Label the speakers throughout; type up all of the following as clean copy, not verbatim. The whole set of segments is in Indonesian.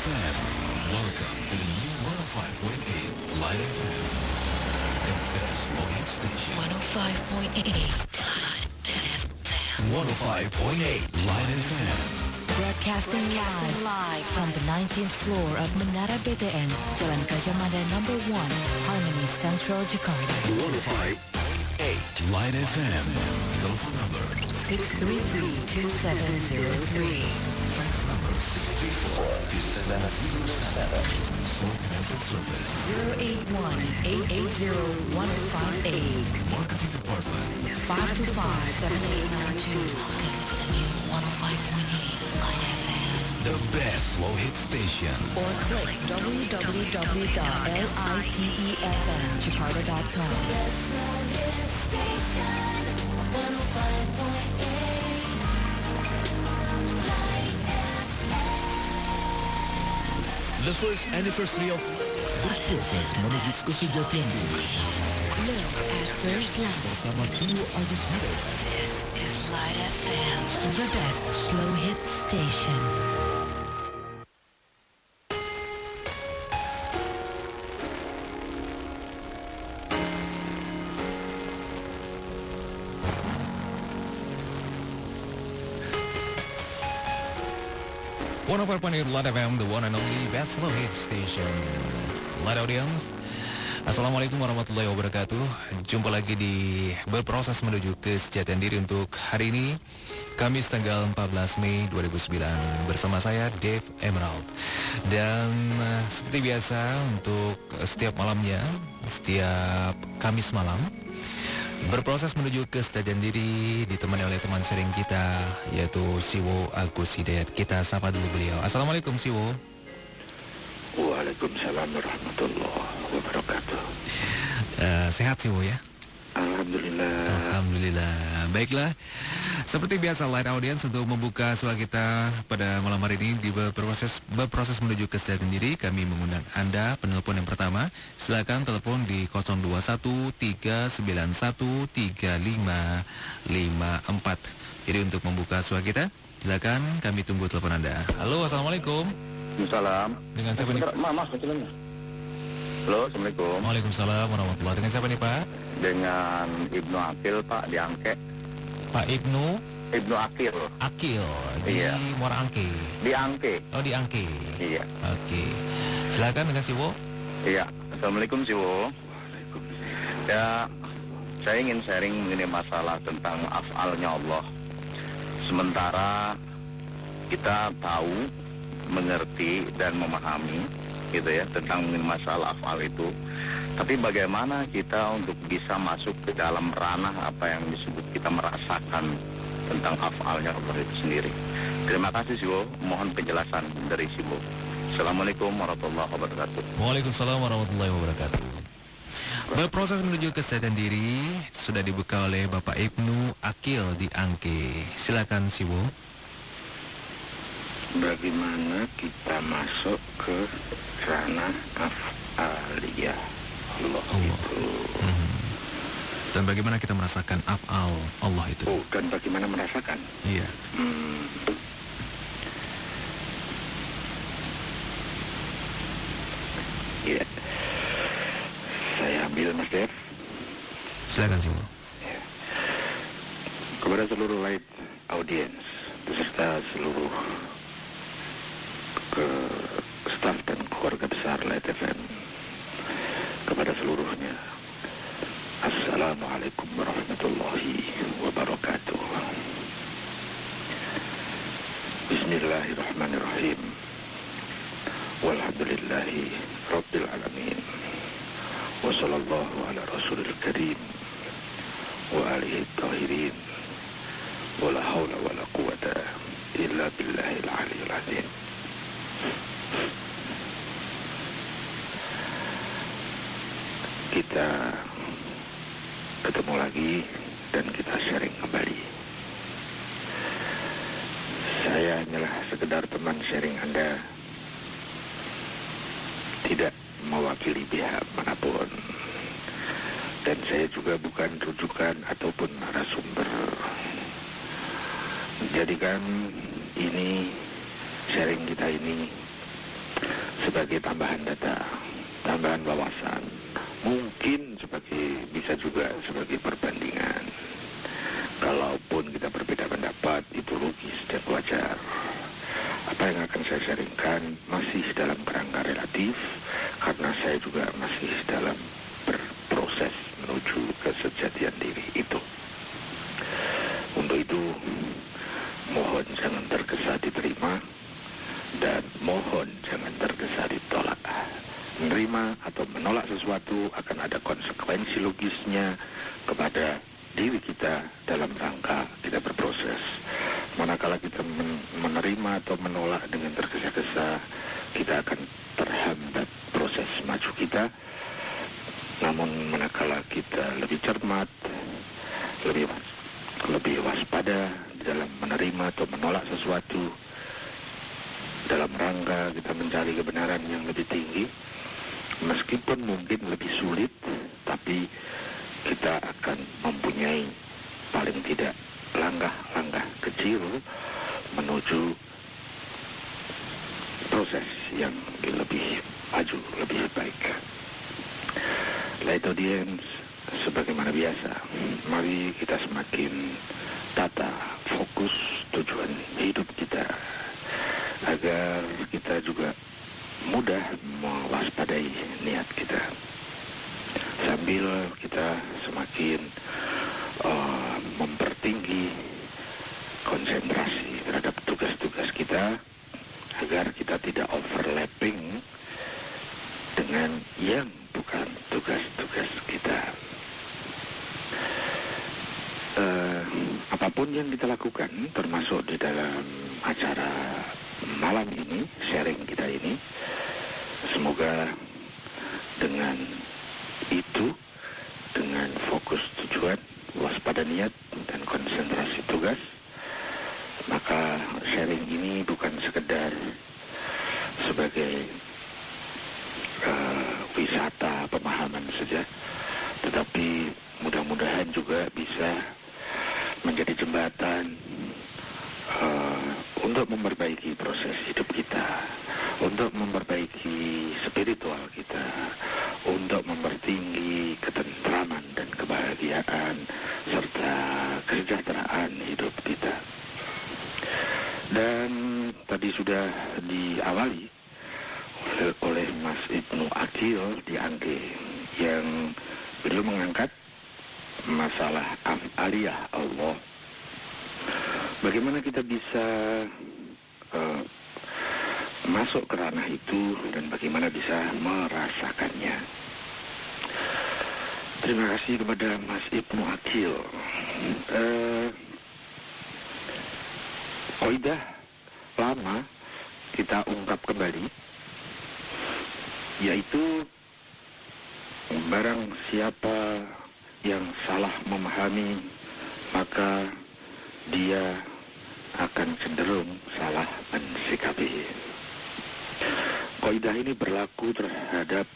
Speaker 1: FM. Welcome to the new 105.8 Light FM. The best morning station. 105.8 Light FM.
Speaker 2: Broadcasting live from the 19th floor of Menara BTN, Jalan Gajah Mada number 1, Harmony Central, Jakarta.
Speaker 1: 105.8 Light FM. Telephone number
Speaker 2: 633-2703.
Speaker 1: fax number 634-2707. Smoke message service
Speaker 2: 081-880-158.
Speaker 1: Marketing Department
Speaker 2: 525-7892. Welcome to the new 105.8 Light FM.
Speaker 1: The best slow hit station.
Speaker 2: Or click www.litefmjakarta.com.
Speaker 1: The first anniversary of berproses menuju kesejatian diri.
Speaker 2: Look at first love.
Speaker 1: Bersama Siwo Agus Hero.
Speaker 2: This is Light FM, the best slow hit station.
Speaker 3: One of our Light FM, the one and only best slow hit station. Light audience, Assalamualaikum warahmatullahi wabarakatuh. Jumpa lagi di berproses menuju kesejahteraan diri untuk hari ini, Kamis tanggal 14 Mei 2009. Bersama saya Dave Emerald. Dan seperti biasa untuk setiap malamnya, setiap Kamis malam, berproses menuju kesejahteraan diri ditemani oleh teman sharing kita, yaitu Siwo Agus Hidayat. Kita sapa dulu beliau. Assalamualaikum Siwo.
Speaker 4: Waalaikumsalam warahmatullahi wabarakatuh.
Speaker 3: Sehat Siwo ya?
Speaker 4: Alhamdulillah.
Speaker 3: Alhamdulillah. Baiklah, seperti biasa Light Audience, untuk membuka suara kita pada malam hari ini di berproses menuju kesejahteraan diri, kami mengundang Anda penelpon yang pertama. Silakan telepon di 0213913554. Jadi untuk membuka suara kita, silakan kami tunggu telepon Anda. Halo, assalamualaikum.
Speaker 4: Salam.
Speaker 3: Dengan siapa nih?
Speaker 4: Mas, halo, assalamualaikum.
Speaker 3: Waalaikumsalam warahmatullahi. Dengan siapa nih Pak?
Speaker 4: Dengan Ibnu Akil, Pak, di Angke.
Speaker 3: Pak Ibnu
Speaker 4: Akil.
Speaker 3: Akil di
Speaker 4: Iya.
Speaker 3: Muara Angke.
Speaker 4: Di Angke.
Speaker 3: Oh, di Angke.
Speaker 4: Iya.
Speaker 3: Oke. Silakan dengan Siwo.
Speaker 4: Iya. Assalamualaikum, Siwo. Ya, saya ingin sharing mengenai masalah tentang af'alnya Allah. Sementara kita tahu, mengerti dan memahami gitu ya tentang masalah af'al itu, tapi bagaimana kita untuk bisa masuk ke dalam ranah apa yang disebut kita merasakan tentang af'alnya Allah itu sendiri. Terima kasih Siwo, mohon penjelasan dari Siwo. Assalamualaikum warahmatullahi wabarakatuh.
Speaker 3: Waalaikumsalam warahmatullahi wabarakatuh. Berproses menuju kesejahteraan diri sudah dibuka oleh Bapak Ibnu Akil di Angke. Silakan Siwo.
Speaker 4: Bagaimana kita masuk ke ranah af'aliyah Allah itu?
Speaker 3: Dan bagaimana kita merasakan af'al Allah itu?
Speaker 4: Oh, dan bagaimana merasakan?
Speaker 3: Iya.
Speaker 4: Ya, saya ambil Mas Dev.
Speaker 3: Silakan Siwo.
Speaker 4: Kepada seluruh light audience beserta seluruh staf dan keluarga besar Light FM, kepada seluruhnya, Assalamualaikum warahmatullahi wabarakatuh. Bismillahirrahmanirrahim. Walhamdulillahi Rabbil Alamin. Wa sallallahu ala rasulil karim wa alihi tahirin. Wa la hawla wa la quwata illa billahil aliyil azim. Kita ketemu lagi dan kita sharing kembali. Saya hanyalah sekedar teman sharing Anda, tidak mewakili pihak manapun, dan saya juga bukan rujukan ataupun narasumber. Jadikan ini, sharing kita ini
Speaker 5: sebagai tambahan data, tambahan wawasan, mungkin bisa juga sebagai perbandingan. Kalaupun kita berbeda pendapat, itu logis dan wajar. Apa yang akan saya sharingkan masih dalam kerangka relatif, karena saya juga masih dalam berproses menuju kesejatian diri itu. Untuk itu, mohon jangan tergesa diterima, dan mohon jangan tergesa ditolak. Menerima atau menolak sesuatu akan ada konsekuensi logisnya kepada diri kita dalam rangka kita berproses. Manakala kita menerima atau menolak dengan tergesa-gesa, kita akan terhambat proses maju kita. Namun manakala kita lebih cermat, lebih waspada dalam menerima atau menolak sesuatu, dalam rangka kita mencari kebenaran yang lebih tinggi, meskipun mungkin lebih sulit, tapi kita akan mempunyai paling tidak langkah-langkah kecil menuju proses yang lebih maju, lebih baik. Light audience, sebagaimana biasa, mari kita semakin tata fokus tujuan hidup kita, agar kita juga mudah mewaspadai niat kita, sambil kita semakin mempertinggi konsentrasi terhadap tugas-tugas kita, agar kita tidak overlapping dengan yang bukan tugas-tugas kita. Apapun yang kita lakukan, termasuk di dalam acara malam ini, sharing kita ini, semoga dengan itu, dengan fokus tujuan, waspada niat, dan konsentrasi tugas, maka sharing ini bukan sekedar sebagai wisata pemahaman saja, tetapi mudah-mudahan juga bisa menjadi jembatan untuk memperbaiki proses hidup kita, untuk memperbaiki spiritual kita, untuk mempertinggi ketentraman dan kebahagiaan serta kesejahteraan hidup kita. Dan tadi sudah diawali oleh Mas Ibnu Akil di Angke, yang beliau mengangkat masalah af'aliyah Allah. Bagaimana kita bisa masuk ke ranah itu dan bagaimana bisa merasakannya. Terima kasih kepada Mas Ibnu Akil. Qaidah lama kita ungkap kembali, yaitu barang siapa yang salah memahami, maka dia akan cenderung salah mensikapi. Qaidah ini berlaku terhadap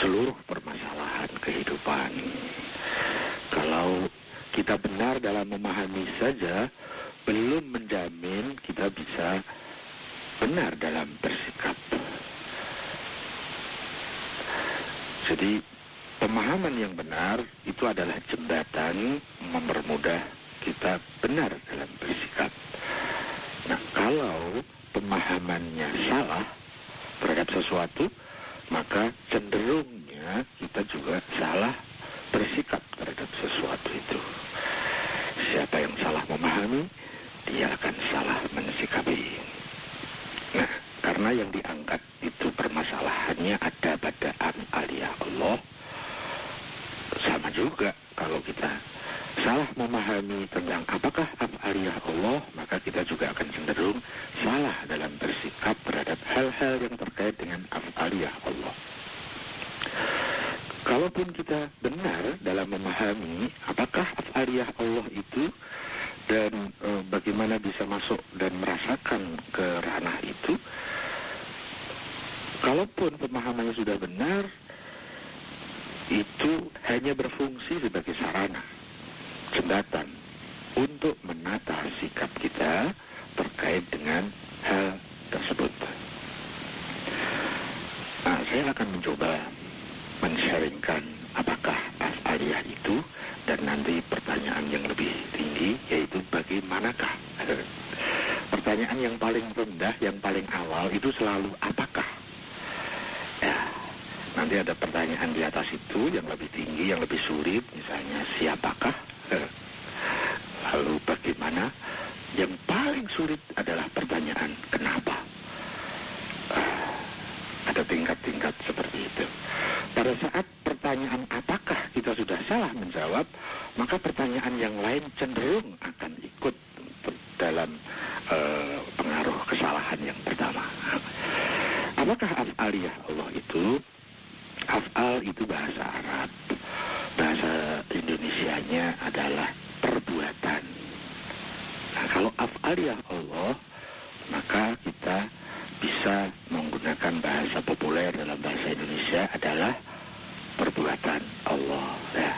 Speaker 5: seluruh permasalahan kehidupan. Kalau kita benar dalam memahami saja, belum menjamin kita bisa benar dalam bersikap. Jadi pemahaman yang benar itu adalah jembatan mempermudah kita benar dalam bersikap. Nah, kalau pemahamannya salah terhadap sesuatu, maka cenderungnya kita juga salah bersikap terhadap sesuatu itu. Siapa yang salah memahami, dia akan salah mensikapi. Nah, karena yang diangkat itu permasalahannya ada pada af'aliyah Allah, sama juga kalau kita salah memahami tentang apakah af'aliyah Allah, maka kita juga akan cenderung salah dalam bersikap terhadap hal-hal yang terkait dengan af'aliyah Allah. Kalaupun kita benar dalam memahami apakah af'aliyah Allah itu dan bagaimana bisa masuk dan merasakan ke ranah itu, kalaupun pemahamannya sudah benar, itu hanya berfungsi sebagai sarana, jembatan untuk menata sikap kita terkait dengan hal tersebut. mencoba men-sharingkan apakah af'aliyah itu, dan nanti pertanyaan yang lebih tinggi yaitu bagaimanakah. Pertanyaan yang paling rendah, yang paling awal itu selalu apakah. Ya, nanti ada pertanyaan di atas itu yang lebih tinggi, yang lebih sulit, misalnya siapakah. Lalu bagaimana. Yang paling sulit adalah pertanyaan kenapa. Ada tingkat-tingkat seperti itu. Pada saat pertanyaan apakah kita sudah salah menjawab, maka pertanyaan yang lain cenderung akan ikut dalam pengaruh kesalahan yang pertama. Apakah af'aliyah Allah itu? Af'al itu bahasa Arab. Bahasa Indonesianya adalah perbuatan. Nah, kalau af'aliyah Allah, maka kita bisa menggunakan bahasa populer dalam bahasa Indonesia adalah perbuatan Allah. Nah,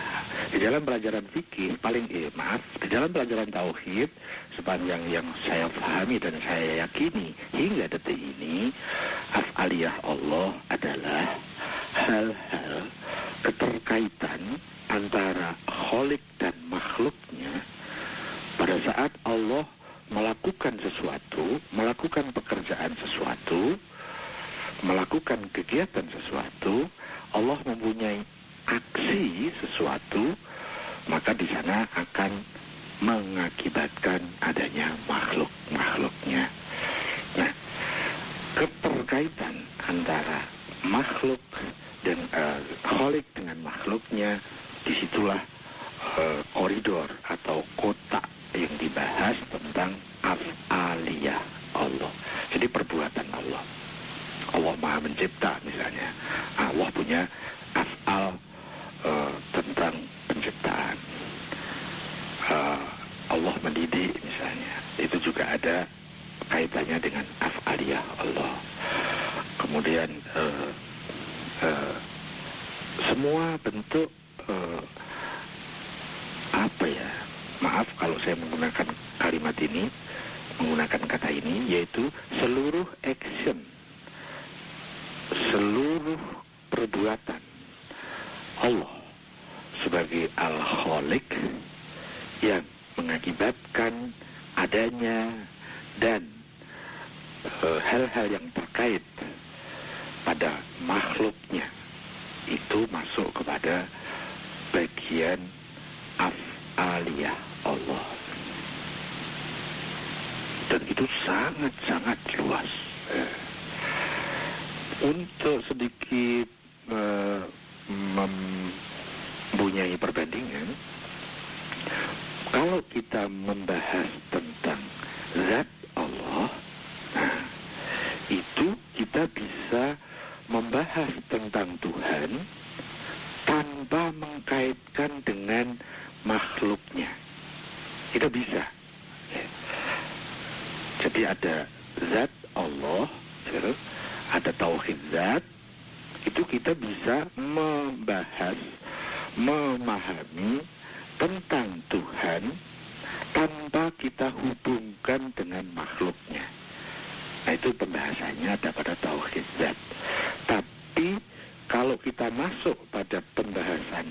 Speaker 5: di dalam pelajaran fikih di dalam pelajaran tauhid, sepanjang yang saya pahami dan saya yakini hingga detik ini, af'aliyah Allah adalah hal-hal keterkaitan antara Khalik dan makhluknya. Pada saat Allah melakukan sesuatu, melakukan pekerjaan sesuatu, melakukan kegiatan sesuatu, Allah mempunyai aksi sesuatu, maka di sana akan mengakibatkan adanya makhluk-makhluknya. Nah, keterkaitan antara makhluk dan Khalik dengan makhluknya, disitulah koridor atau kotak yang dibahas tentang af'aliyah Allah. Jadi perbuatan Allah. Allah Maha Mencipta misalnya. Allah punya af'al tentang penciptaan. Allah mendidik misalnya. Itu juga ada kaitannya dengan af'aliyah Allah. Kemudian semua bentuk maaf kalau saya menggunakan kalimat ini, menggunakan kata ini, yaitu seluruh action, seluruh perbuatan Allah sebagai Al-Khaliq yang mengakibatkan adanya dan hal-hal yang terkait pada makhluknya itu masuk kepada bagian af'aliyah Allah. Dan itu sangat-sangat luas. Untuk sedikit mempunyai perbandingan, kalau kita membahas tentang zat Allah, nah, itu kita bisa membahas tentang Tuhan tanpa mengkaitkan dengan makhluknya. Kita bisa. Jadi ada zat Allah, ada tauhid zat, itu kita bisa membahas, memahami tentang Tuhan tanpa kita hubungkan dengan makhluknya. Nah, itu pembahasannya ada pada tauhid zat. Tapi kalau kita masuk pada pembahasan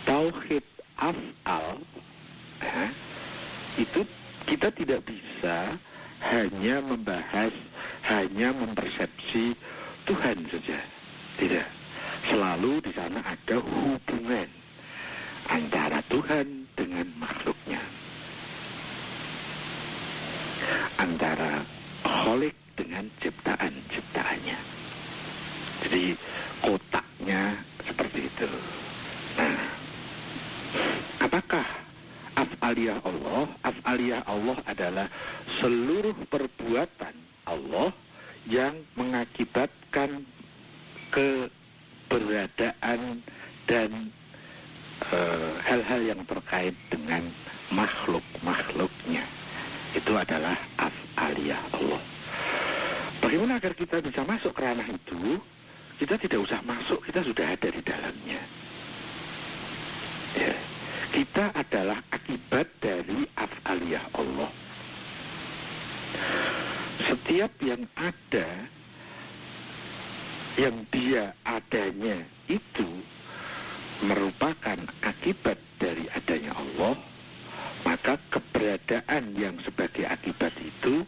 Speaker 5: tauhid af'al, itu kita tidak bisa hanya membahas, hanya mempersepsi Tuhan saja. Tidak. Selalu di sana ada hubungan antara Tuhan dengan makhluknya, antara Khalik dengan ciptaan-ciptaannya. Jadi kotaknya seperti itu. Nah, apakah af'aliyah Allah? Af'aliyah Allah adalah seluruh perbuatan Allah yang mengakibatkan keberadaan dan hal-hal yang terkait dengan makhluk-makhluknya. Itu adalah af'aliyah Allah. Bagaimana agar kita bisa masuk ke ranah itu? Kita tidak usah masuk, kita sudah ada di dalamnya. Ya. Kita adalah akibat dari af'aliyah Allah. Setiap yang ada yang dia adanya itu merupakan akibat dari adanya Allah, maka keberadaan yang sebagai akibat itu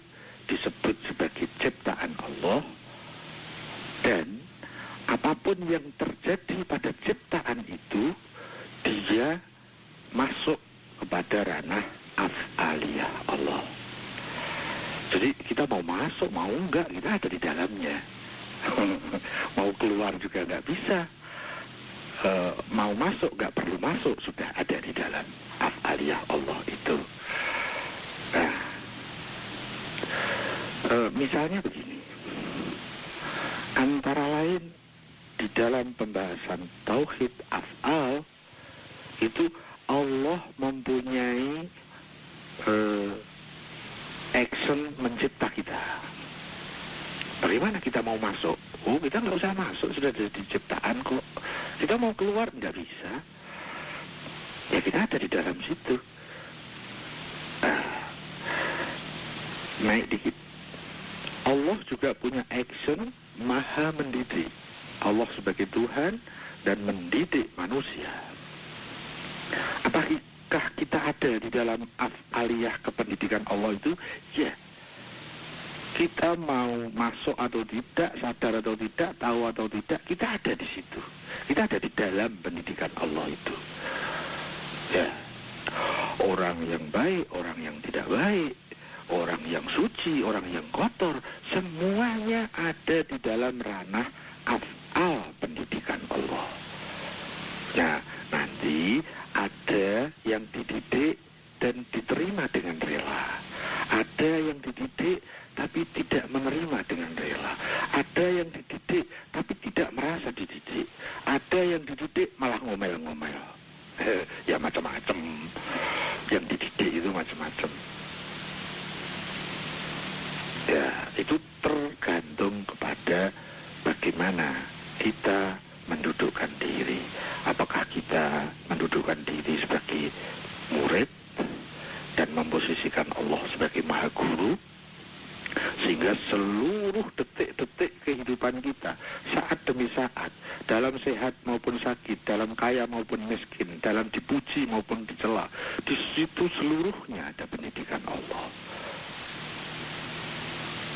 Speaker 5: disebut sebagai ciptaan Allah, dan apapun yang terjadi pada ciptaan itu dia masuk kepada ranah af'aliyah Allah. Jadi kita mau masuk mau enggak, kita ada di dalamnya. Mau keluar juga enggak bisa, mau masuk enggak perlu masuk, sudah ada di dalam af'aliyah Allah itu. Nah, misalnya begini, antara lain di dalam pembahasan tauhid af'al itu Allah mempunyai action mencipta kita. Bagaimana kita mau masuk? Oh, kita nggak usah masuk, sudah jadi ciptaan kok. Kita mau keluar nggak bisa. Ya kita ada di dalam situ. Naik dikit. Allah juga punya action maha mendidik. Allah sebagai Tuhan dan mendidik manusia. Apakah kita ada di dalam af'aliyah kependidikan Allah itu? Ya. Kita mau masuk atau tidak, sadar atau tidak, tahu atau tidak, kita ada di situ. Kita ada di dalam pendidikan Allah itu. Ya. Orang yang baik, orang yang tidak baik, orang yang suci, orang yang kotor, semuanya ada di dalam ranah af'al pendidikan Allah. Nah, nanti ada yang dididik dan diterima dengan rela. Ada yang dididik tapi tidak menerima dengan rela. Ada yang dididik tapi tidak merasa dididik. Ada yang dididik malah ngomel-ngomel. Ya macam-macam. Yang dididik itu macam-macam. Ya, itu tergantung kepada bagaimana kita mendudukkan diri. Apakah kita mendudukkan diri sebagai murid dan memposisikan Allah sebagai maha guru, sehingga seluruh detik-detik kehidupan kita, saat demi saat, dalam sehat maupun sakit, dalam kaya maupun miskin, dalam dipuji maupun dicela, di situ seluruhnya ada pendidikan Allah.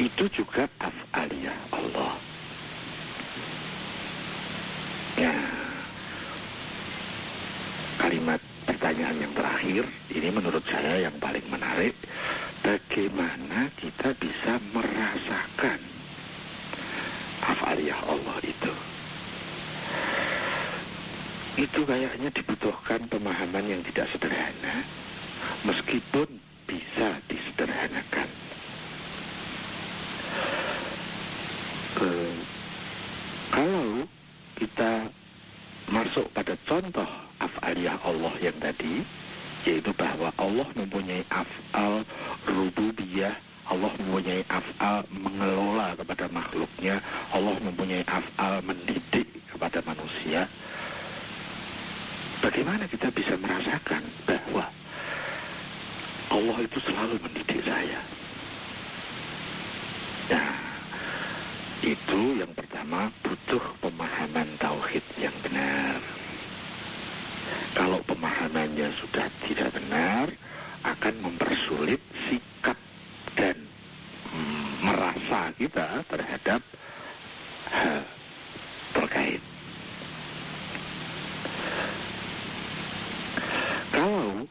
Speaker 5: Itu juga af'aliyah Allah. Ya, kalimat pertanyaan yang terakhir ini menurut saya yang paling menarik. Bagaimana kita bisa merasakan af'aliyah Allah itu? Itu kayaknya dibutuhkan pemahaman yang tidak sederhana, meskipun bisa disederhanakan. Kalau kita masuk pada contoh af'aliyah Allah yang tadi, yaitu bahwa Allah mempunyai af'al rububiyah, Allah mempunyai af'al mengelola kepada makhluknya, Allah mempunyai af'al mendidik kepada manusia. Bagaimana kita bisa merasakan bahwa Allah itu selalu mendidik saya? Nah, itu yang pertama, butuh pemahaman tauhid yang benar. Kalau pemahamannya sudah tidak benar, akan mempersulit sikap dan merasa kita terhadap hal terkait. Kalau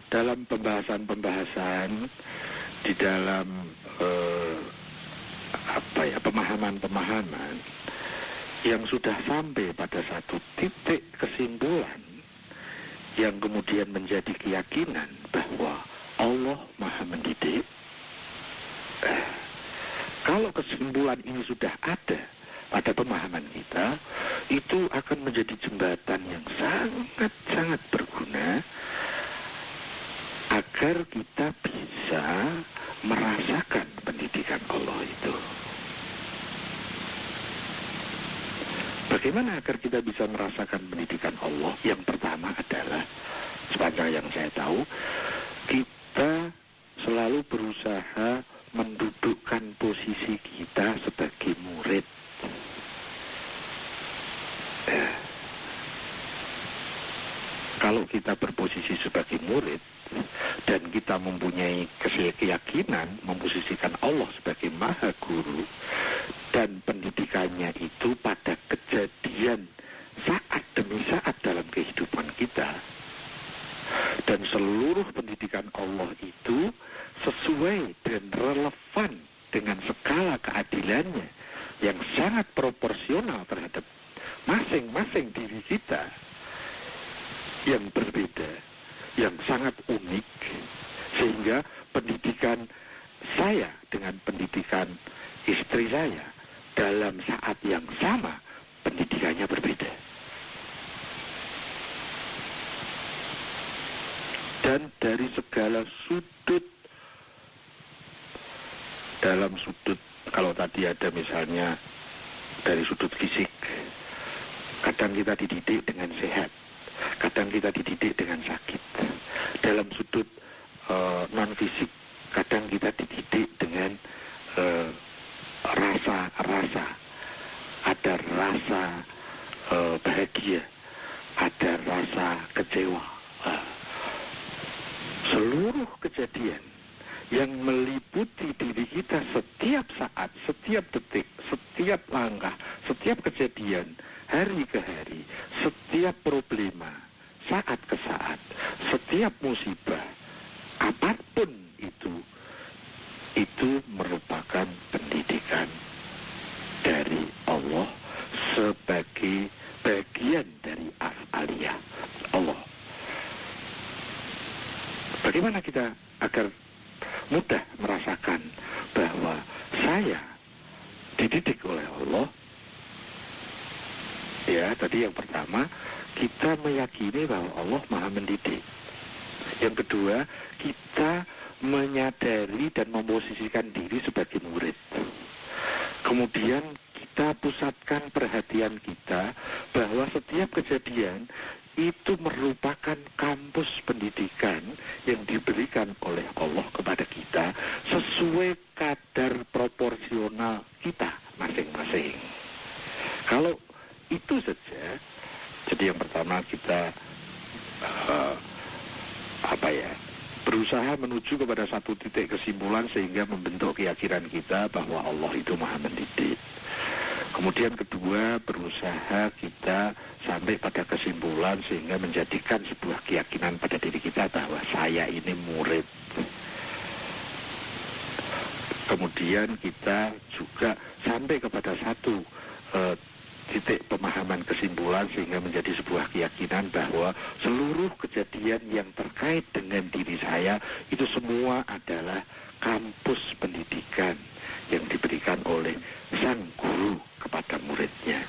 Speaker 5: dalam pembahasan-pembahasan di dalam pemahaman-pemahaman yang sudah sampai pada satu titik kesimpulan yang kemudian menjadi keyakinan bahwa Allah Maha Mendidik, kalau kesimpulan ini sudah ada pada pemahaman kita, itu akan menjadi jembatan yang sangat-sangat berguna agar kita bisa merasakan pendidikan Allah itu. Bagaimana agar kita bisa merasakan pendidikan Allah? Yang pertama adalah, sepanjang yang saya tahu, kita selalu berusaha mendudukkan posisi kita sebagai murid. dan kita mempunyai keyakinan memposisikan Allah sebagai Maha Guru, dan pendidikannya itu pada kejadian saat demi saat dalam kehidupan kita, dan seluruh pendidikan Allah itu sesuai dan relevan dengan skala keadilannya yang sangat proporsional terhadap masing-masing diri kita yang berbeda, yang sangat unik, sehingga pendidikan saya dengan pendidikan istri saya dalam saat yang sama pendidikannya berbeda. Dan dari segala sudut, dalam sudut, kalau tadi ada misalnya dari sudut fisik, kadang kita dididik dengan sehat, kadang kita dididik dengan sakit. Dalam sudut non fisik, kadang kita dididik dengan rasa-rasa. Ada rasa bahagia, ada rasa kecewa. Seluruh kejadian yang meliputi diri kita setiap saat, setiap detik, setiap langkah, setiap kejadian, hari ke hari, setiap problema, saat ke saat, setiap musibah, apapun itu merupakan pendidikan dari Allah sebagai bagian dari af'aliyah Allah. Bagaimana kita agar mudah merasakan bahwa saya dididik oleh Allah? Ya, tadi yang pertama, kita meyakini bahwa Allah Maha mendidik. Yang kedua, kita menyadari dan memposisikan diri sebagai murid. Kemudian kita pusatkan perhatian kita bahwa setiap kejadian itu merupakan kampus pendidikan yang diberikan oleh Allah kepada kita sesuai kadar proporsional kita masing-masing. Kalau itu saja, jadi yang pertama kita berusaha menuju kepada satu titik kesimpulan sehingga membentuk keyakinan kita bahwa Allah itu Maha mendidik. Kemudian kedua, berusaha kita sampai pada kesimpulan sehingga menjadikan sebuah keyakinan pada diri kita bahwa saya ini murid. Kemudian kita juga sampai kepada satu titik pemahaman kesimpulan sehingga menjadi sebuah keyakinan bahwa seluruh kejadian yang terkait dengan diri saya itu semua adalah kampus pendidikan yang diberikan oleh sang guru kepada muridnya.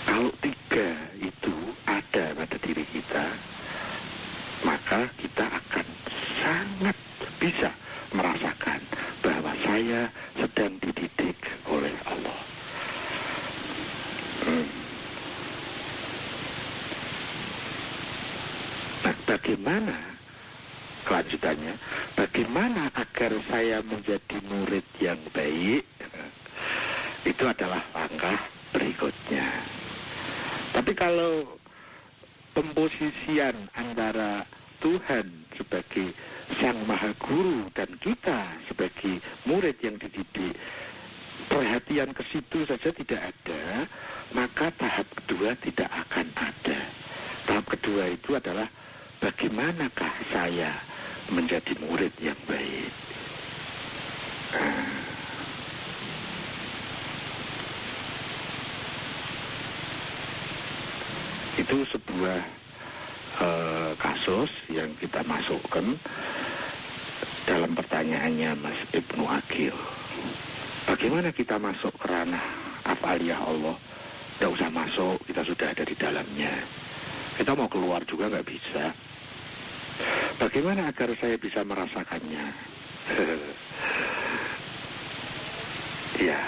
Speaker 5: Kalau tiga itu ada pada diri kita, maka kita akan sangat bisa merasakan bahwa saya sedang dididik oleh Allah. Nah, bagaimana kelanjutannya? Bagaimana agar saya menjadi murid yang baik? Itu adalah langkah berikutnya. Tapi kalau pemposisian antara Tuhan sebagai Sang Maha Guru dan kita sebagai murid yang dididik, perhatian ke situ saja tidak ada, maka tahap kedua tidak akan ada. Tahap kedua itu adalah bagaimanakah saya menjadi murid yang baik. Itu sebuah kasus yang kita masukkan dalam pertanyaannya Mas Ibnu Aqil. Bagaimana kita masuk ke ranah af'aliyah Allah? Tidak usah masuk, kita sudah ada di dalamnya. Kita mau keluar juga nggak bisa. Bagaimana agar saya bisa merasakannya? Ya,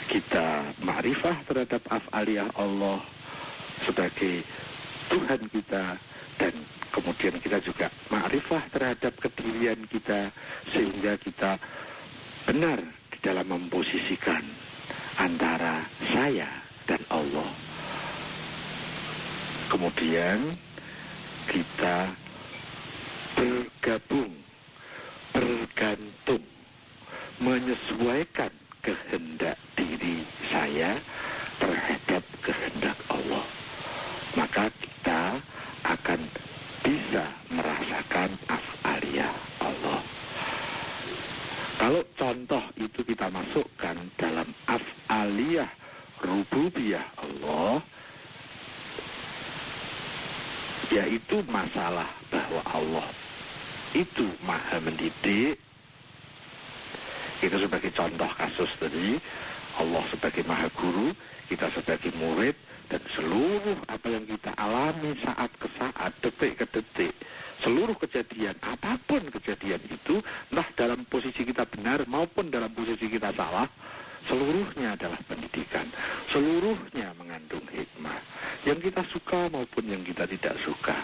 Speaker 5: kita ma'rifah terhadap af'aliyah Allah sebagai Tuhan kita, dan kemudian kita juga ma'rifah terhadap kedirian kita sehingga kita benar di dalam memposisikan antara saya dan Allah. Kemudian kita itu masalah bahwa Allah itu maha mendidik, itu sebagai contoh kasus tadi, Allah sebagai maha guru, kita sebagai murid, dan seluruh apa yang kita alami saat ke saat, detik ke detik, seluruh kejadian, apapun kejadian itu, entah dalam posisi kita benar maupun dalam posisi kita salah, seluruhnya adalah pendidikan, seluruhnya mengandung hikmah, yang kita suka maupun yang kita tidak suka.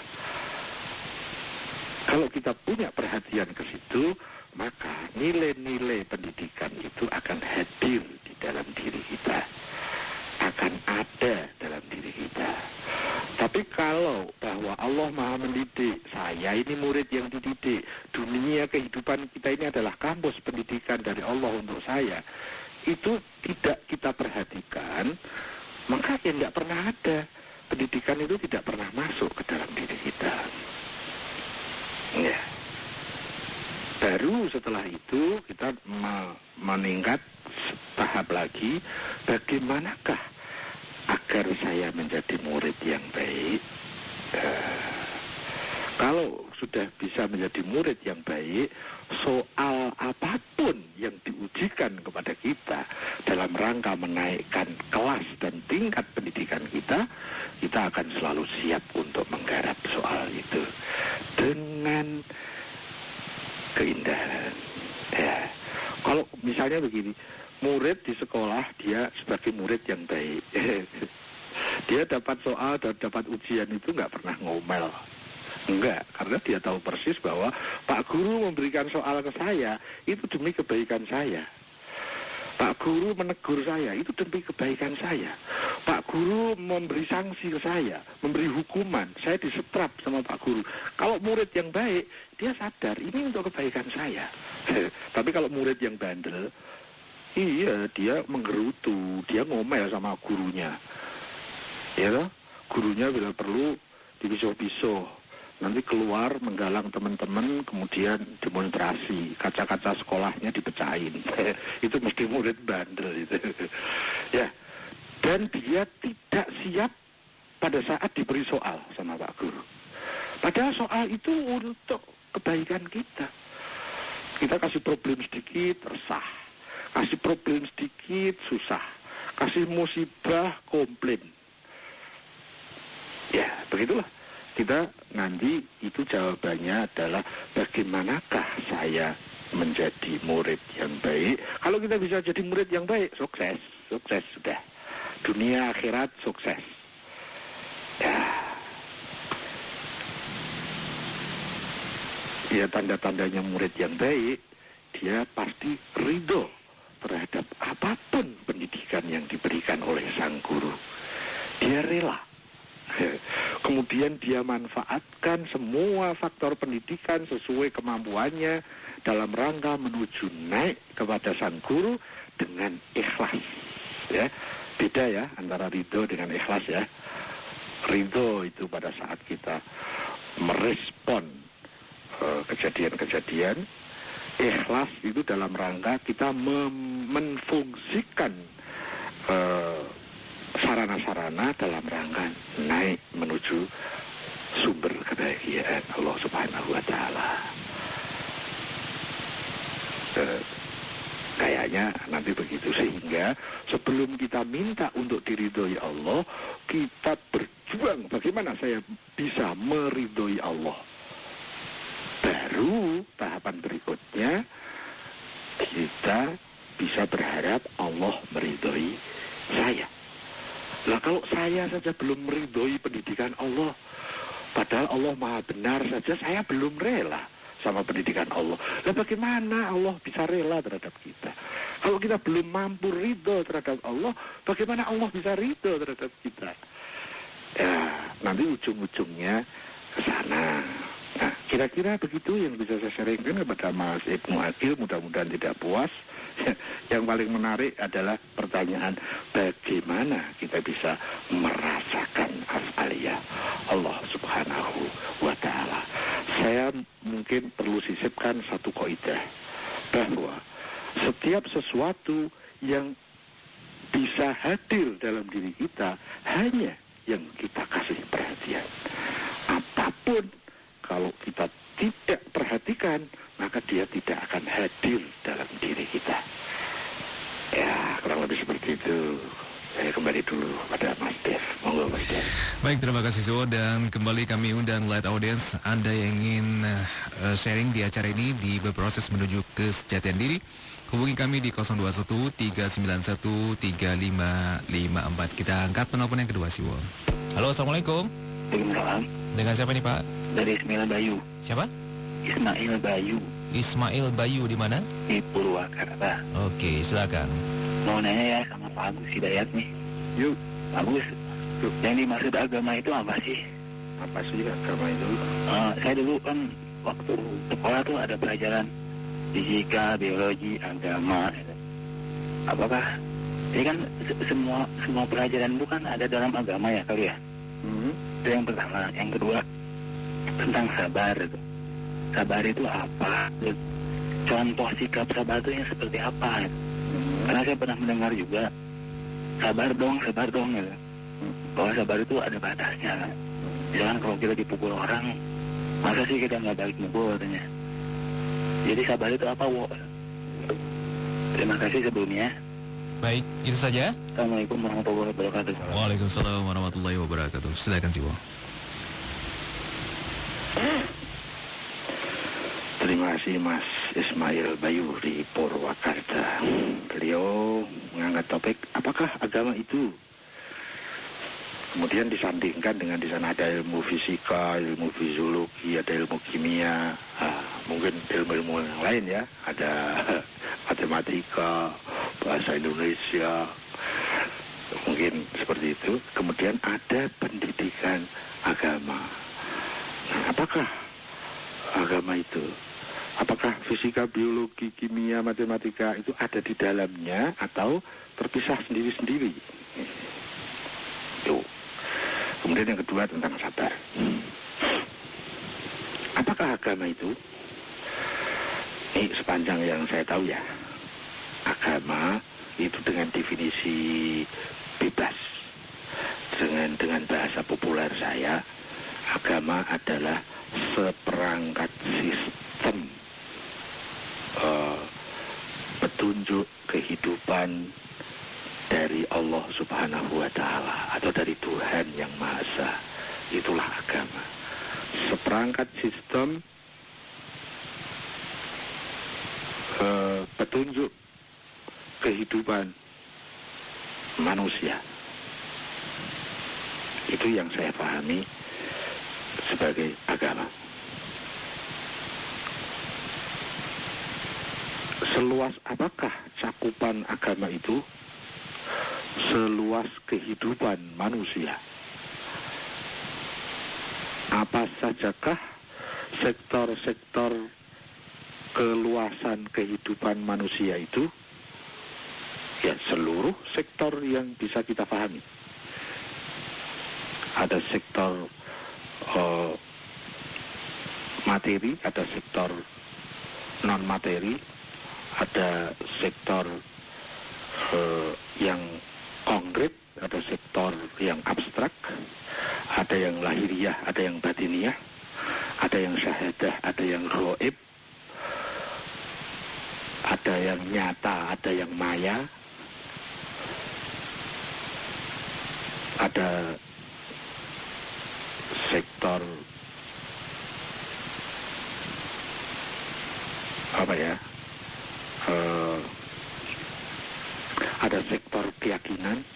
Speaker 5: Kalau kita punya perhatian ke situ, maka nilai-nilai pendidikan itu akan hadir di dalam diri kita, akan ada dalam diri kita. Tapi kalau bahwa Allah maha mendidik, saya ini murid yang dididik, dunia kehidupan kita ini adalah kampus pendidikan dari Allah untuk saya, itu tidak kita perhatikan, maka ya tidak pernah ada. Pendidikan itu tidak pernah masuk ke dalam diri kita. Ya. Baru setelah itu kita meningkat tahap lagi, bagaimanakah agar saya menjadi murid yang baik? Kalau sudah bisa menjadi murid yang baik, soal apapun yang diujikan kepada kita dalam rangka menaikkan kelas dan tingkat pendidikan kita, kita akan selalu siap untuk menggarap soal itu dengan keindahan. Ya. Kalau misalnya begini, murid di sekolah dia sebagai murid yang baik, dia dapat soal dan dapat ujian itu nggak pernah ngomel. Enggak, karena dia tahu persis bahwa Pak Guru memberikan soal ke saya itu demi kebaikan saya. Pak Guru menegur saya itu demi kebaikan saya. Pak Guru memberi sanksi ke saya, memberi hukuman, saya disetrap sama Pak Guru. Kalau murid yang baik, dia sadar ini untuk kebaikan saya. Tapi kalau murid yang bandel, iya, dia menggerutu, dia ngomel sama gurunya. Ya toh? Gurunya bila perlu dipisah-pisah. Nanti keluar menggalang teman-teman, kemudian demonstrasi, kaca-kaca sekolahnya dipecahin. Itu mesti murid bandel itu. Ya. Dan dia tidak siap pada saat diberi soal sama Pak Guru. Padahal soal itu untuk kebaikan kita. Kita kasih problem sedikit, resah. Kasih problem sedikit, susah. Kasih musibah, komplain. Ya, begitulah. Kita nanti itu jawabannya adalah bagaimanakah saya menjadi murid yang baik. Kalau kita bisa jadi murid yang baik, sukses sudah. Dunia akhirat sukses. Ya. Ya, tanda-tandanya murid yang baik, dia pasti ridho terhadap apapun pendidikan yang diberikan oleh sang guru. Dia rela. Kemudian dia manfaatkan semua faktor pendidikan sesuai kemampuannya dalam rangka menuju naik kepada sang guru dengan ikhlas. Ya, beda ya antara ridho dengan ikhlas ya. Ridho itu pada saat kita merespon kejadian-kejadian. Ikhlas itu dalam rangka kita menfungsikan sarana-sarana dalam rangka naik menuju sumber kebahagiaan Allah Subhanahu wa Ta'ala. Kayaknya nanti begitu, sehingga sebelum kita minta untuk diridhoi Allah, kita berjuang bagaimana saya bisa meridhoi Allah. Baru tahapan berikutnya kita bisa berharap Allah meridhoi saya. Lah kalau saya saja belum meridhoi pendidikan Allah, padahal Allah maha benar saja, saya belum rela sama pendidikan Allah. Lah bagaimana Allah bisa rela terhadap kita? Kalau kita belum mampu ridho terhadap Allah, bagaimana Allah bisa ridho terhadap kita? Ya, nanti ujung-ujungnya ke sana. Nah, kira-kira begitu yang bisa saya sharingkan kepada Mas Ibnu Adil, mudah-mudahan tidak puas. Yang paling menarik adalah pertanyaan bagaimana kita bisa merasakan af'aliyah Allah Subhanahu wa Ta'ala. Saya mungkin perlu sisipkan satu kaidah bahwa setiap sesuatu yang bisa hadir dalam diri kita hanya yang kita kasih perhatian. Apapun pun kalau kita tidak perhatikan, maka dia tidak akan hadir dalam diri kita. Ya, kurang lebih seperti itu. Saya kembali dulu pada Mas Dev. Monggo Mas Dev.
Speaker 3: Baik, terima kasih Siwo, dan kembali kami undang light audience. Anda yang ingin sharing di acara ini di berproses menuju kesejahteraan diri, hubungi kami di 021-391-3554. Kita angkat penelpon yang kedua, Siwo. Halo, Assalamualaikum.
Speaker 5: Waalaikumsalam.
Speaker 3: Dengan siapa nih, Pak?
Speaker 5: Dari Ismail Bayu.
Speaker 3: Siapa?
Speaker 5: Ismail Bayu
Speaker 3: Ismail Bayu, di mana?
Speaker 5: di Purwakarta.
Speaker 3: Oke, silakan.
Speaker 5: Mau nanya ya sama Pak Agus Hidayat nih. Yuk. Pak Agus, yang dimaksud agama itu apa sih? Apa sih agama itu? Saya dulu kan waktu sekolah tuh ada pelajaran fisika, biologi, agama. Apakah ini kan semua pelajaran itu kan ada dalam agama ya kali ya? Itu yang pertama. Yang kedua tentang sabar itu. Sabar itu apa? Contoh sikap sabar itu yang seperti apa? Karena saya pernah mendengar juga sabar dong gitu. Bahwa sabar itu ada batasnya. Jangan kalau kita dipukul orang, masa sih kita nggak balik mukul katanya. Jadi sabar itu apa, wo? Terima kasih sebelumnya.
Speaker 3: Baik, itu saja.
Speaker 5: Assalamualaikum warahmatullahi wabarakatuh.
Speaker 3: Waalaikumsalam warahmatullahi wabarakatuh. Silakan, Siwo.
Speaker 5: Terima kasih Mas Ismail Bayu di Purwakarta. Beliau mengangkat topik apakah agama itu. Kemudian disandingkan dengan di sana ada ilmu fisika, ilmu fisiologi, ada ilmu kimia, mungkin ilmu-ilmu yang lain ya. Ada matematika, bahasa Indonesia, mungkin seperti itu. Kemudian ada pendidikan agama. Nah, apakah agama itu? Apakah fisika, biologi, kimia, matematika itu ada di dalamnya atau terpisah sendiri-sendiri? Tuh. Kemudian yang kedua tentang sabar. Apakah agama itu? Ini sepanjang yang saya tahu ya, agama itu dengan definisi bebas, dengan bahasa populer saya, agama adalah seperangkat sistem petunjuk kehidupan dari Allah Subhanahu wa Ta'ala atau dari Tuhan yang Maha Esa. Itulah agama. Seperangkat sistem petunjuk kehidupan manusia. Itu yang saya pahami sebagai agama. Seluas apakah cakupan agama itu? Seluas kehidupan manusia. Apa sajakah sektor-sektor keluasan kehidupan manusia itu? Ya, seluruh sektor yang bisa kita pahami. Ada sektor materi, ada sektor non-materi, ada sektor yang konkret, ada sektor yang abstrak, ada yang lahiriah, ada yang batiniah, ada yang syahadah, ada yang ghaib, ada yang nyata, ada yang maya, ada sektor apa ya? Ada sektor keyakinan,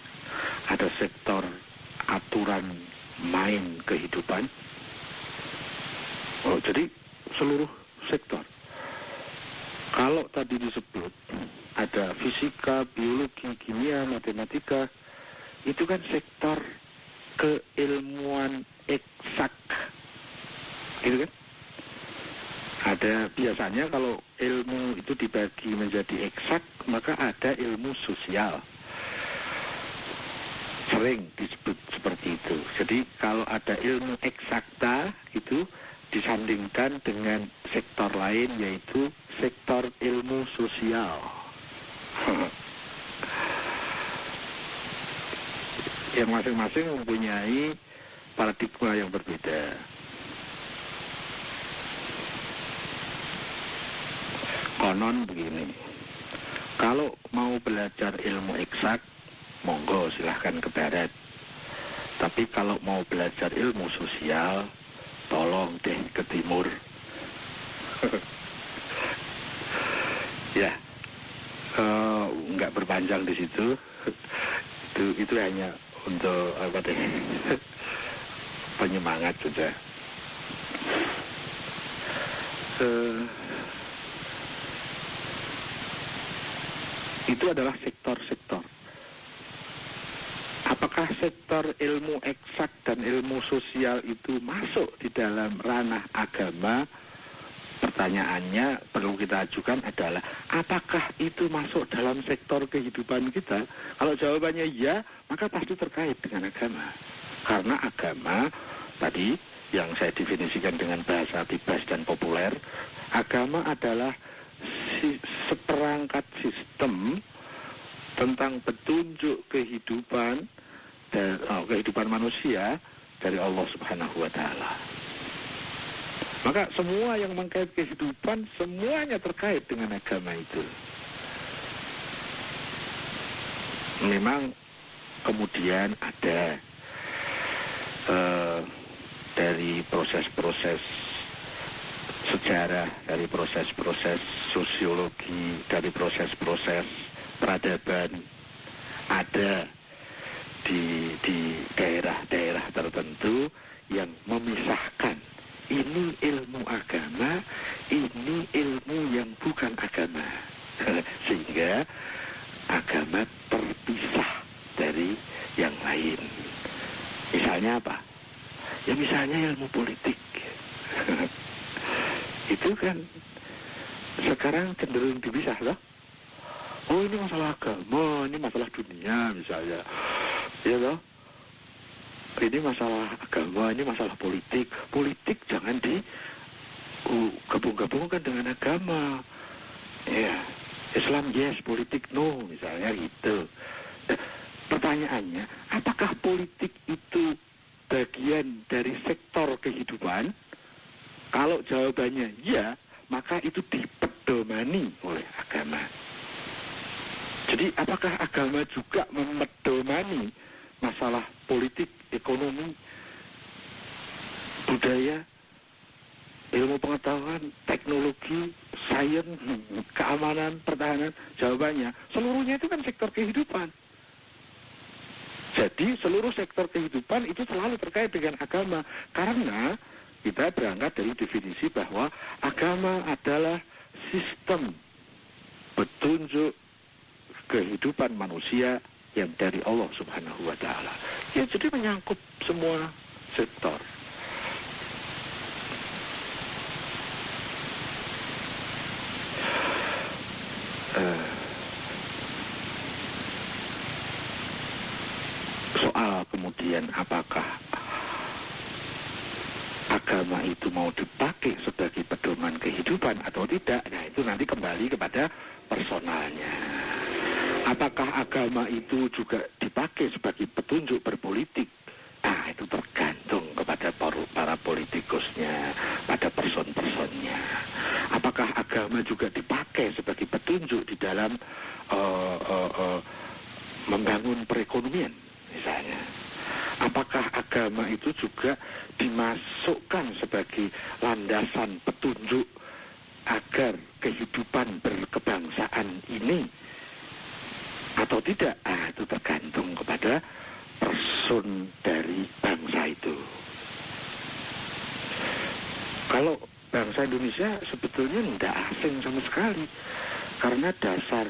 Speaker 5: ada sektor aturan main kehidupan. Jadi seluruh sektor. Kalau tadi disebut ada fisika, biologi, kimia, matematika, itu kan sektor keilmuan eksak, gitu kan? Ada biasanya kalau ilmu itu dibagi menjadi eksak, maka ada ilmu sosial. Sering disebut seperti itu. Jadi kalau ada ilmu eksakta itu disandingkan dengan sektor lain, yaitu sektor ilmu sosial. Yang masing-masing mempunyai paradigma yang berbeda. konon begini, kalau mau belajar ilmu eksak, monggo silahkan ke barat. Tapi kalau mau belajar ilmu sosial, tolong deh ke timur. Ya, nggak berpanjang di situ. Itu hanya untuk apa deh, penyemangat saja. Itu adalah sektor-sektor. Apakah sektor ilmu eksak dan ilmu sosial itu masuk di dalam ranah agama? Pertanyaannya perlu kita ajukan adalah, apakah itu masuk dalam sektor kehidupan kita? Kalau jawabannya ya, maka pasti terkait dengan agama. Karena agama tadi yang saya definisikan dengan bahasa bebas dan populer, agama adalah seperangkat sistem tentang petunjuk kehidupan dan kehidupan manusia dari Allah Subhanahu wa Ta'ala. Maka semua yang mengkait kehidupan semuanya terkait dengan agama itu. Memang kemudian ada dari proses-proses sejarah, dari proses-proses sosiologi, dari proses-proses peradaban, ada di daerah-daerah tertentu yang memisahkan ini ilmu agama, ini ilmu yang bukan agama. Sehingga agama terpisah dari yang lain. Misalnya apa? Ya misalnya ilmu politik. Itu kan sekarang cenderung dipisah loh. Oh ini masalah agama, ini masalah dunia misalnya. Ya loh. Ini masalah agama, ini masalah politik. Politik jangan digabung-gabungkan dengan agama. Ya, Islam yes, politik no, misalnya gitu. Nah, pertanyaannya, apakah politik itu bagian dari sektor kehidupan? Kalau jawabannya ya, maka itu dipedomani oleh agama. Jadi apakah agama juga memedomani masalah politik, ekonomi, budaya, ilmu pengetahuan, teknologi, sains, keamanan, pertahanan? Jawabannya, seluruhnya itu kan sektor kehidupan. Jadi seluruh sektor kehidupan itu selalu terkait dengan agama. Karena kita berangkat dari definisi bahwa agama adalah sistem petunjuk kehidupan manusia yang dari Allah Subhanahu wa Ta'ala. Ya, jadi menyangkut semua sektor. Soal kemudian apakah agama itu mau dipakai sebagai pedoman kehidupan atau tidak, nah itu nanti kembali kepada personalnya. Apakah agama itu juga dipakai sebagai petunjuk berpolitik? Nah, itu tergantung kepada para politikusnya, pada person-personnya. Apakah agama juga dipakai sebagai petunjuk di dalam membangun perekonomian, misalnya? Apakah agama itu juga dimasukkan sebagai landasan petunjuk agar kehidupan berkebangsaan ini atau tidak? Ah, itu tergantung kepada person dari bangsa itu. Kalau bangsa Indonesia sebetulnya tidak asing sama sekali, karena dasar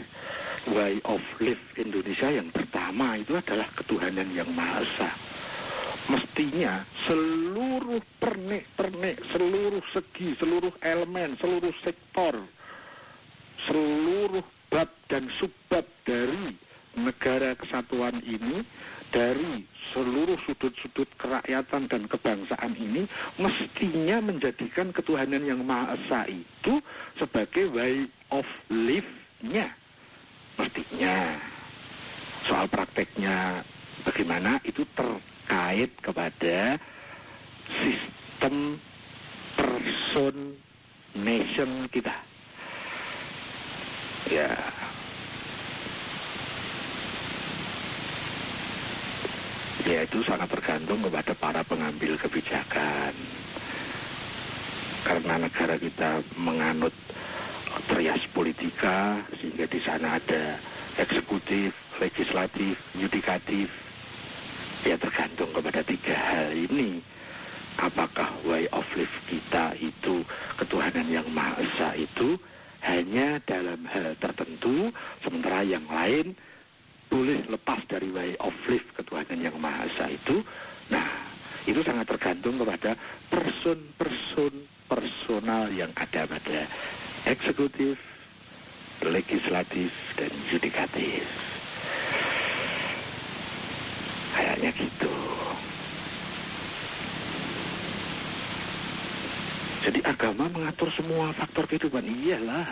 Speaker 5: way of life Indonesia yang pertama itu adalah ketuhanan yang Maha Esa. Mestinya seluruh pernik-pernik, seluruh segi, seluruh elemen, seluruh sektor, seluruh bab dan subbab dari negara kesatuan ini, dari seluruh sudut-sudut kerakyatan dan kebangsaan ini, mestinya menjadikan ketuhanan yang Maha Esa itu sebagai way of life-nya. Mestinya. Soal prakteknya bagaimana itu terkait kepada sistem person nation kita. Ya itu sangat tergantung kepada para pengambil kebijakan. Karena negara kita menganut trias politika, sehingga di sana ada eksekutif, legislatif, yudikatif. Ya tergantung kepada tiga hal ini. Apakah way of life kita itu, ketuhanan yang Maha Esa itu hanya dalam hal tertentu, sementara yang lain boleh lepas dari way of life ketuhanan yang Maha Esa itu. Nah, itu sangat tergantung kepada personal yang ada pada eksekutif, legislatif, dan yudikatif. Kayaknya gitu. Jadi agama mengatur semua faktor kehidupan. Iyalah.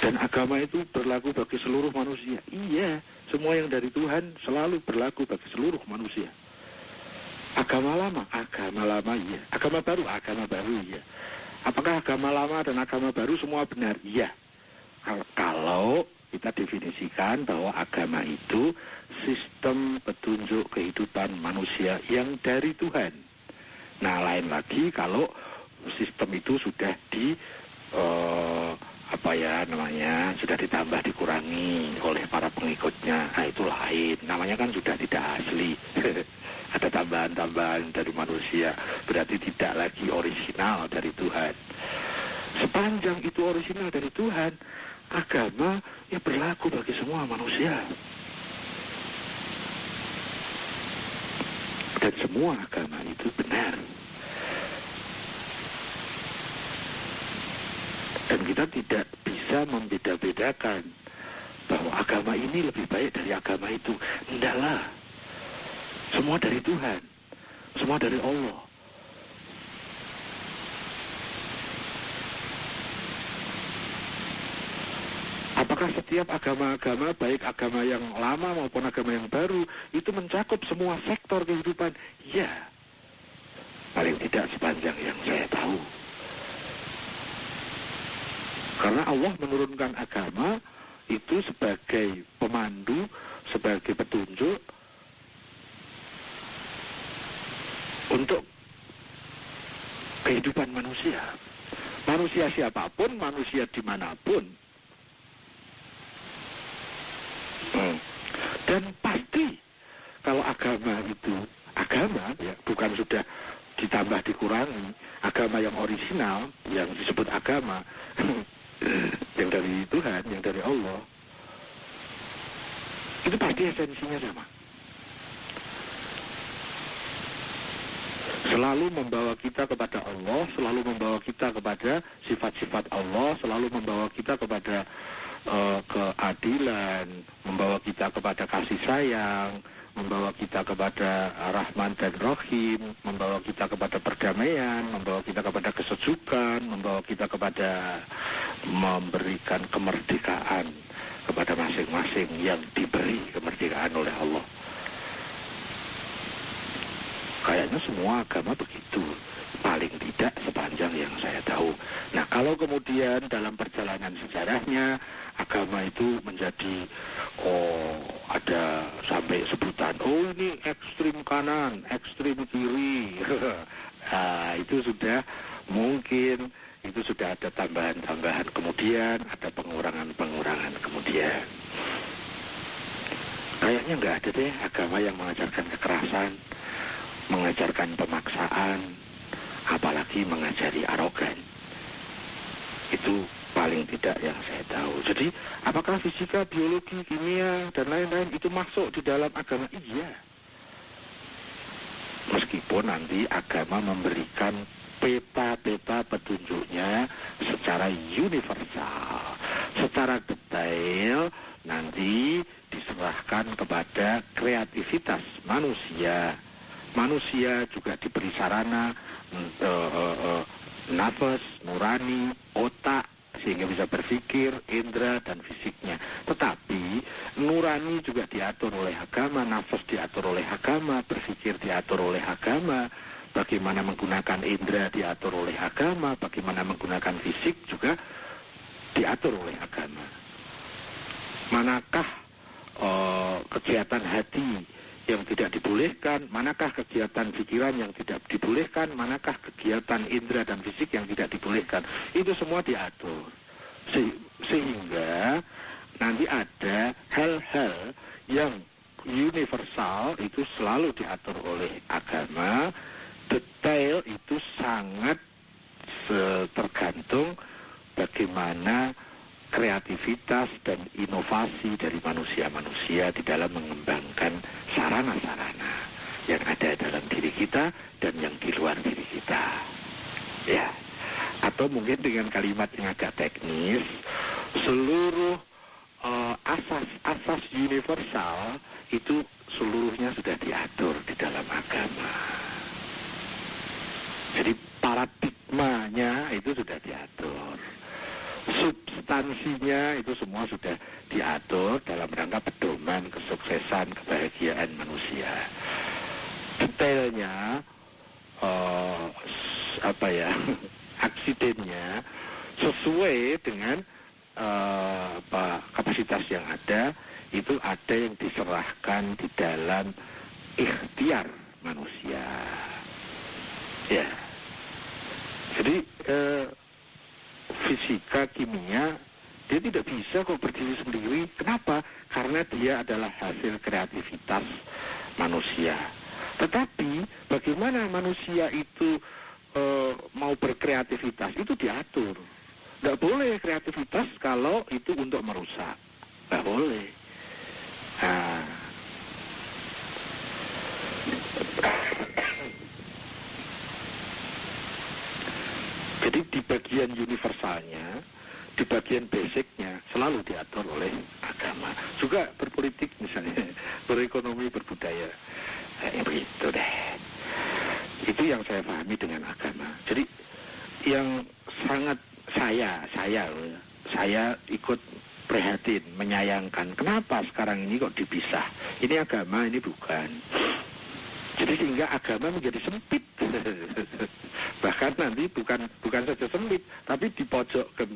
Speaker 5: Dan agama itu berlaku bagi seluruh manusia. Iya, semua yang dari Tuhan selalu berlaku bagi seluruh manusia. Agama lama iya. Agama baru iya. Apakah agama lama dan agama baru semua benar? Iya. Kalau kita definisikan bahwa agama itu sistem petunjuk kehidupan manusia yang dari Tuhan. Nah, lain lagi kalau sistem itu sudah sudah ditambah, dikurangi oleh para pengikutnya. Nah, itu lain. Namanya kan sudah tidak asli. Ada tambahan-tambahan dari manusia. Berarti tidak lagi orisinal dari Tuhan. Sepanjang itu orisinal dari Tuhan, agama ya berlaku bagi semua manusia. Dan semua agama itu benar. Dan kita tidak bisa membeda-bedakan bahwa agama ini lebih baik dari agama itu. Tidaklah. Semua dari Tuhan. Semua dari Allah. Apakah setiap agama-agama, baik agama yang lama maupun agama yang baru, itu mencakup semua sektor kehidupan? Ya. Paling tidak sepanjang yang saya tahu. Karena Allah menurunkan agama itu sebagai pemandu, sebagai petunjuk untuk kehidupan manusia. Manusia siapapun, manusia dimanapun. Dan pasti kalau agama itu, agama ya, bukan sudah ditambah dikurangi, agama yang orisinal, yang disebut agama, yang dari Tuhan, yang dari Allah, itu pasti esensinya sama. Selalu membawa kita kepada Allah, selalu membawa kita kepada sifat-sifat Allah, selalu membawa kita kepada keadilan, membawa kita kepada kasih sayang, membawa kita kepada Rahman dan Rahim, membawa kita kepada perdamaian, membawa kita kepada kesejukan, membawa kita kepada memberikan kemerdekaan kepada masing-masing yang diberi kemerdekaan oleh Allah. Kayaknya semua agama begitu, paling tidak sepanjang yang saya tahu. Nah, kalau kemudian dalam perjalanan sejarahnya agama itu menjadi ada sampai sebutan ini ekstrim kanan, ekstrim kiri. Nah, itu sudah mungkin itu sudah ada tambahan-tambahan kemudian, ada pengurangan-pengurangan kemudian. Kayaknya nggak ada deh agama yang mengajarkan kekerasan, mengajarkan pemaksaan, apalagi mengajari arogan. Itu paling tidak yang saya tahu. Jadi, apakah fisika, biologi, kimia, dan lain-lain itu masuk di dalam agama? Iya. Meskipun nanti agama memberikan peta-peta petunjuknya secara universal, secara detail, nanti diserahkan kepada kreativitas manusia. Manusia juga diberi sarana nafas, nurani, otak, sehingga bisa berpikir, indera, dan fisiknya. Tetapi nurani juga diatur oleh agama, nafas diatur oleh agama, berpikir diatur oleh agama, bagaimana menggunakan indera diatur oleh agama, bagaimana menggunakan fisik juga diatur oleh agama. Manakah kegiatan hati yang tidak dibolehkan, manakah kegiatan pikiran yang tidak dibolehkan, manakah kegiatan indera dan fisik yang tidak dibolehkan, itu semua diatur. Sehingga nanti ada hal-hal yang universal itu selalu diatur oleh agama, detail itu sangat tergantung bagaimana kreativitas dan inovasi dari manusia-manusia di dalam mengembangkan sarana-sarana yang ada dalam diri kita dan yang di luar diri kita. Ya, atau mungkin dengan kalimat yang agak teknis, seluruh asas-asas universal itu seluruhnya sudah diatur di dalam agama. Jadi paradigmanya itu sudah diatur, substansinya itu semua sudah diatur dalam rangka pedoman kesuksesan kebahagiaan manusia. Detailnya aksidennya sesuai dengan kapasitas yang ada, itu ada yang diserahkan di dalam ikhtiar manusia. Ya, jadi fisika, kimia, dia tidak bisa kok berdiri sendiri. Kenapa? Karena dia adalah hasil kreativitas manusia. Tetapi bagaimana manusia itu mau berkreativitas, itu diatur. Nggak boleh kreativitas kalau itu untuk merusak. Nggak boleh. Nah, jadi di bagian universalnya, di bagian basicnya selalu diatur oleh agama. Juga berpolitik misalnya, berekonomi, berbudaya, begitu deh. Itu yang saya pahami dengan agama. Jadi yang sangat saya ikut prihatin, menyayangkan. Kenapa sekarang ini kok dipisah? Ini agama, ini bukan. Jadi sehingga agama menjadi sempit. Bahkan nanti bukan saja sempit, tapi dipojokkan.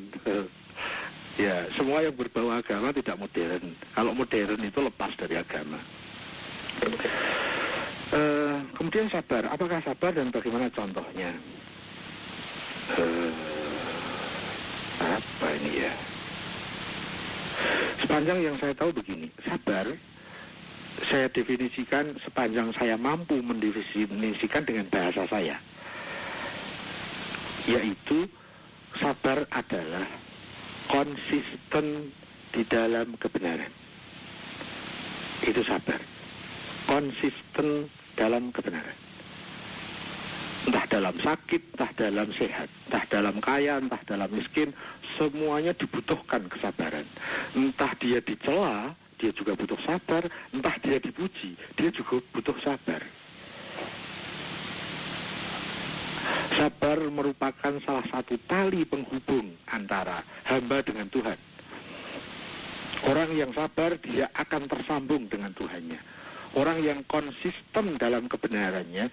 Speaker 5: Ya, semua yang berbau agama tidak modern. Kalau modern itu lepas dari agama. Kemudian sabar. Apakah sabar dan bagaimana contohnya? Apa ini ya? Sepanjang yang saya tahu begini, sabar saya definisikan sepanjang saya mampu mendefinisikan dengan bahasa saya, yaitu sabar adalah konsisten di dalam kebenaran. Itu sabar, konsisten dalam kebenaran. Entah dalam sakit, entah dalam sehat, entah dalam kaya, entah dalam miskin, semuanya dibutuhkan kesabaran. Entah dia dicela, dia juga butuh sabar. Entah dia dipuji, dia juga butuh sabar. Sabar merupakan salah satu tali penghubung antara hamba dengan Tuhan. Orang yang sabar, dia akan tersambung dengan Tuhannya. Orang yang konsisten dalam kebenarannya,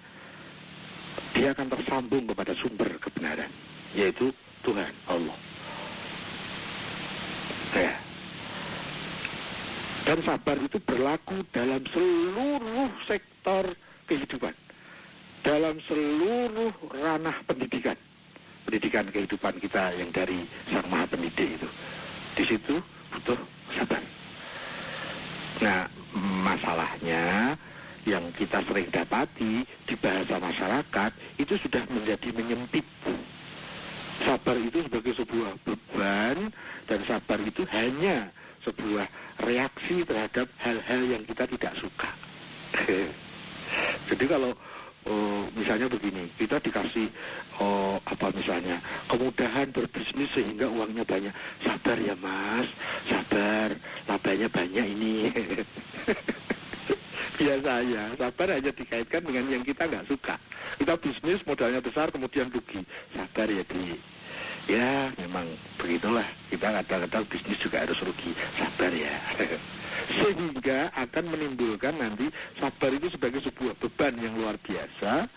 Speaker 5: dia akan tersambung kepada sumber kebenaran, yaitu Tuhan, Allah. Ya. Dan sabar itu berlaku dalam seluruh sektor kehidupan, dalam seluruh ranah pendidikan kehidupan kita yang dari Sang Maha Pendidik itu. Di situ butuh sabar. Nah, masalahnya yang kita sering dapati di bahasa masyarakat itu sudah menjadi menyempit. Sabar itu sebagai sebuah beban, dan sabar itu hanya sebuah reaksi terhadap hal-hal yang kita tidak suka. Jadi kalau misalnya begini, kita dikasih misalnya kemudahan berbisnis sehingga uangnya banyak. Sabar ya mas, sabar, labanya banyak ini. Biasanya sabar hanya dikaitkan dengan yang kita nggak suka. Kita bisnis modalnya besar kemudian rugi. Sabar ya ya memang begitulah, kita kadang-kadang bisnis juga harus rugi. Sabar ya. Sehingga akan menimbulkan nanti sabar itu sebagai sebuah beban yang luar biasa,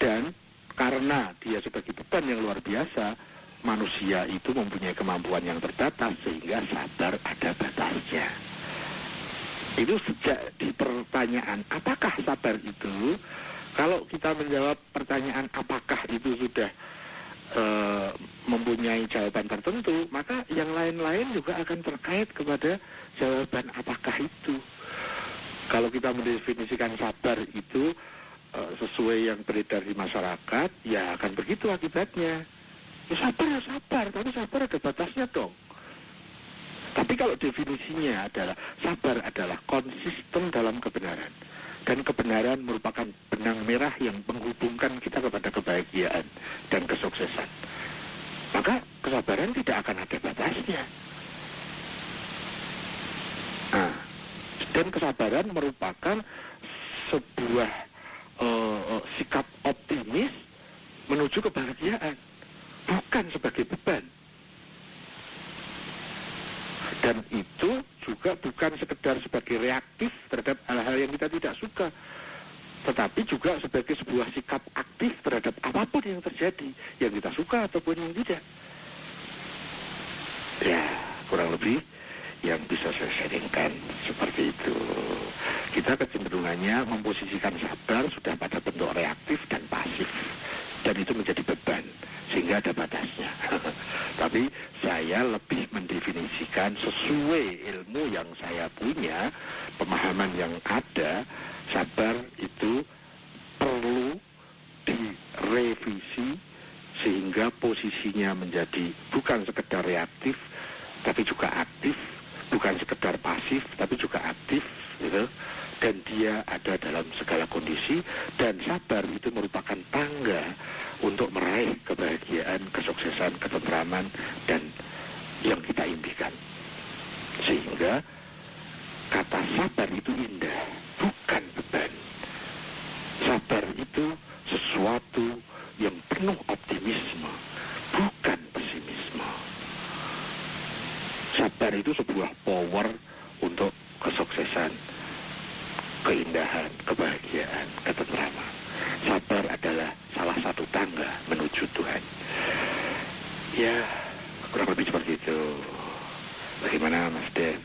Speaker 5: Dan karena dia sebagai beban yang luar biasa, manusia itu mempunyai kemampuan yang terbatas sehingga sabar ada batasnya. Itu sejak di pertanyaan apakah sabar itu, kalau kita menjawab pertanyaan apakah itu sudah mempunyai jawaban tertentu, maka yang lain-lain juga akan terkait kepada jawaban apakah itu. Kalau kita mendefinisikan sabar itu sesuai yang beredar di masyarakat, ya akan begitu akibatnya. Ya sabar, tapi sabar ada batasnya dong. Tapi kalau definisinya adalah sabar adalah konsisten dalam kebenaran, dan kebenaran merupakan benang merah yang menghubungkan kita kepada kebahagiaan dan kesuksesan, maka kesabaran tidak akan ada batasnya. Nah, dan kesabaran merupakan sebuah sikap optimis menuju kebahagiaan, bukan sebagai beban. Dan itu juga bukan sekedar sebagai reaktif terhadap hal-hal yang kita tidak suka, tetapi juga sebagai sebuah sikap aktif terhadap apapun yang terjadi, yang kita suka ataupun yang tidak. Ya, kurang lebih yang bisa saya sharingkan seperti itu. Kita kecenderungannya memposisikan sabar sudah pada bentuk reaktif dan pasif, dan itu menjadi beban, sehingga ada batasnya. Tapi saya lebih mendefinisikan sesuai ilmu yang saya punya, pemahaman yang ada, sabar itu perlu direvisi sehingga posisinya menjadi bukan sekedar reaktif, tapi juga aktif, bukan sekedar pasif, tapi juga aktif, gitu. Dan dia ada dalam segala kondisi, dan sabar itu merupakan tangga untuk meraih kebahagiaan, kesuksesan, ketentraman, dan yang kita impikan. Sehingga kata sabar itu indah, bukan beban. Sabar itu sesuatu yang penuh optimisme, bukan pesimisme. Sabar itu sebuah power untuk kesuksesan, keindahan, kebahagiaan, ketentraman. Sabar adalah salah satu tangga menuju Tuhan. Ya, kurang lebih seperti itu. Bagaimana Mas Den?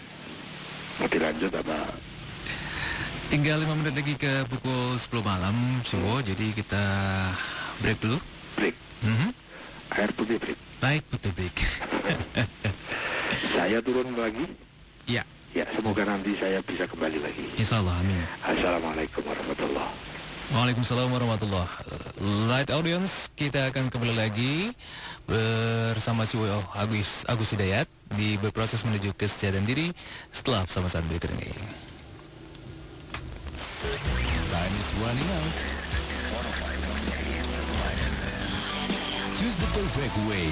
Speaker 5: Mau dilanjut apa?
Speaker 3: Tinggal 5 menit lagi ke pukul 10 malam, Siwo. Jadi kita break dulu.
Speaker 5: Break. Air putih break.
Speaker 3: Baik, putih break.
Speaker 5: Saya turun lagi.
Speaker 3: Ya.
Speaker 5: Ya, semoga nanti saya bisa kembali lagi.
Speaker 3: Insya Allah, amin.
Speaker 5: Assalamualaikum warahmatullahi.
Speaker 3: Waalaikumsalam warahmatullahi. Light audience, kita akan kembali lagi bersama si Agus Hidayat di berproses menuju kesejahteraan diri setelah pesan-pesan berikut ini.
Speaker 1: Time is running out. Choose the perfect way.